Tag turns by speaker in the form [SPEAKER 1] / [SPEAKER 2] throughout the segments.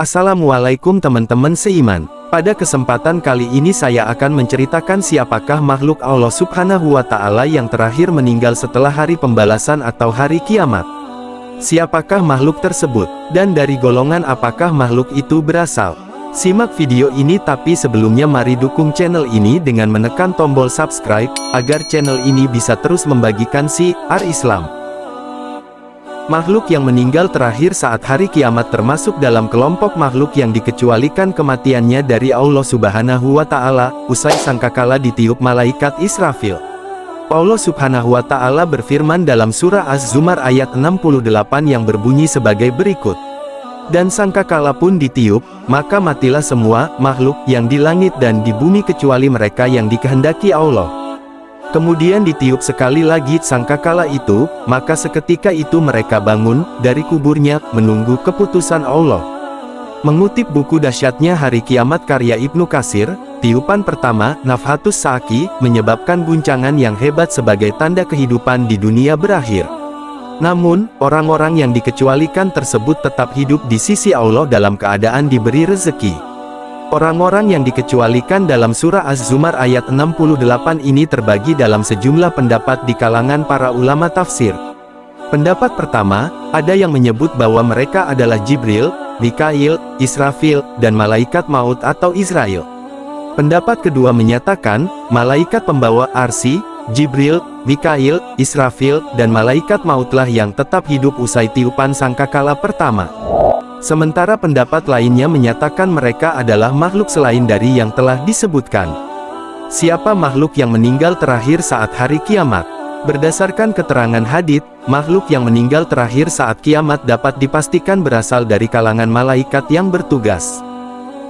[SPEAKER 1] Assalamualaikum teman-teman seiman. Pada kesempatan kali ini saya akan menceritakan siapakah makhluk Allah Subhanahu wa Ta'ala yang terakhir meninggal setelah hari pembalasan atau hari kiamat. Siapakah makhluk tersebut, dan dari golongan apakah makhluk itu berasal? Simak video ini, tapi sebelumnya mari dukung channel ini dengan menekan tombol subscribe, agar channel ini bisa terus membagikan syiar Islam. Makhluk yang meninggal terakhir saat hari kiamat termasuk dalam kelompok makhluk yang dikecualikan kematiannya dari Allah Subhanahu wa Ta'ala, usai sangkakala ditiup malaikat Israfil. Allah Subhanahu wa Ta'ala berfirman dalam surah Az-Zumar ayat 68 yang berbunyi sebagai berikut. Dan sangkakala pun ditiup, maka matilah semua makhluk yang di langit dan di bumi kecuali mereka yang dikehendaki Allah. Kemudian ditiup sekali lagi sangkakala itu, maka seketika itu mereka bangun dari kuburnya, menunggu keputusan Allah. Mengutip buku Dahsyatnya Hari Kiamat karya Ibnu Katsir, tiupan pertama, nafhatus sa'ki, menyebabkan guncangan yang hebat sebagai tanda kehidupan di dunia berakhir. Namun, orang-orang yang dikecualikan tersebut tetap hidup di sisi Allah dalam keadaan diberi rezeki. Orang-orang yang dikecualikan dalam surah Az-Zumar ayat 68 ini terbagi dalam sejumlah pendapat di kalangan para ulama tafsir. Pendapat pertama, ada yang menyebut bahwa mereka adalah Jibril, Mikail, Israfil, dan malaikat maut atau Israel. Pendapat kedua menyatakan, malaikat pembawa arsy, Jibril, Mikail, Israfil, dan malaikat mautlah yang tetap hidup usai tiupan sangkakala pertama. Sementara pendapat lainnya menyatakan mereka adalah makhluk selain dari yang telah disebutkan. Siapa makhluk yang meninggal terakhir saat hari kiamat? Berdasarkan keterangan hadits, makhluk yang meninggal terakhir saat kiamat dapat dipastikan berasal dari kalangan malaikat yang bertugas.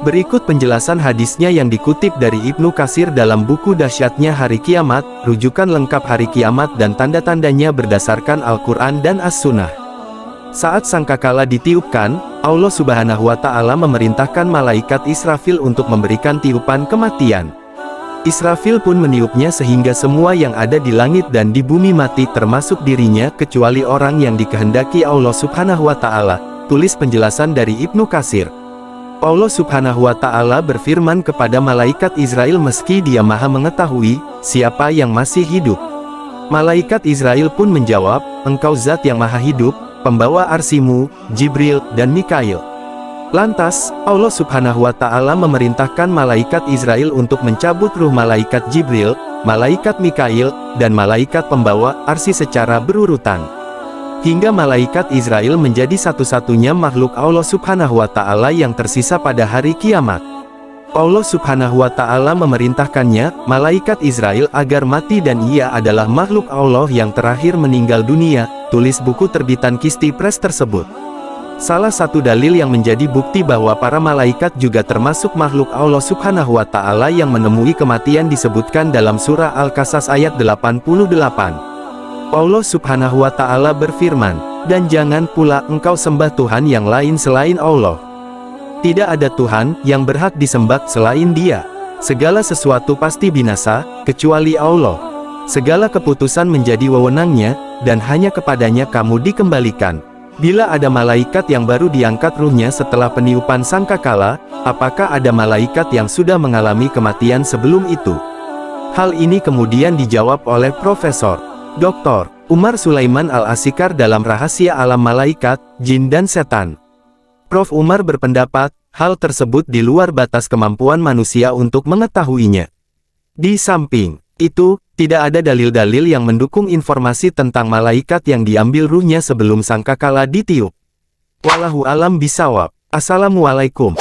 [SPEAKER 1] Berikut penjelasan hadisnya yang dikutip dari Ibnu Katsir dalam buku Dahsyatnya Hari Kiamat, rujukan lengkap hari kiamat dan tanda-tandanya berdasarkan Al-Quran dan As-Sunnah. Saat sangkakala ditiupkan, Allah Subhanahu wa Ta'ala memerintahkan malaikat Israfil untuk memberikan tiupan kematian. Israfil pun meniupnya sehingga semua yang ada di langit dan di bumi mati termasuk dirinya kecuali orang yang dikehendaki Allah Subhanahu wa Ta'ala. Tulis penjelasan dari Ibnu Katsir. Allah Subhanahu wa Ta'ala berfirman kepada malaikat Israel meski dia maha mengetahui siapa yang masih hidup. Malaikat Israel pun menjawab, engkau zat yang maha hidup, pembawa arsimu, Jibril, dan Mikail. Lantas, Allah Subhanahu wa Ta'ala memerintahkan malaikat Israel untuk mencabut ruh malaikat Jibril, malaikat Mikail, dan malaikat pembawa arsy secara berurutan. Hingga malaikat Israel menjadi satu-satunya makhluk Allah Subhanahu wa Ta'ala yang tersisa pada hari kiamat. Allah Subhanahu wa Ta'ala memerintahkannya, malaikat Israel, agar mati dan ia adalah makhluk Allah yang terakhir meninggal dunia, tulis buku terbitan Kisti Press tersebut. Salah satu dalil yang menjadi bukti bahwa para malaikat juga termasuk makhluk Allah Subhanahu wa Ta'ala yang menemui kematian disebutkan dalam surah Al-Qasas ayat 88. Allah Subhanahu wa Ta'ala berfirman, dan jangan pula engkau sembah Tuhan yang lain selain Allah. Tidak ada Tuhan yang berhak disembah selain Dia. Segala sesuatu pasti binasa, kecuali Allah. Segala keputusan menjadi wewenang-Nya, dan hanya kepadanya kamu dikembalikan. Bila ada malaikat yang baru diangkat ruhnya setelah peniupan sangkakala, apakah ada malaikat yang sudah mengalami kematian sebelum itu? Hal ini kemudian dijawab oleh Profesor Dr. Umar Sulaiman Al-Asikar dalam Rahasia Alam Malaikat, Jin dan Setan. Prof. Umar berpendapat, hal tersebut di luar batas kemampuan manusia untuk mengetahuinya. Di samping itu, tidak ada dalil-dalil yang mendukung informasi tentang malaikat yang diambil ruhnya sebelum sangkakala ditiup. Wallahu alam bisawab. Assalamualaikum.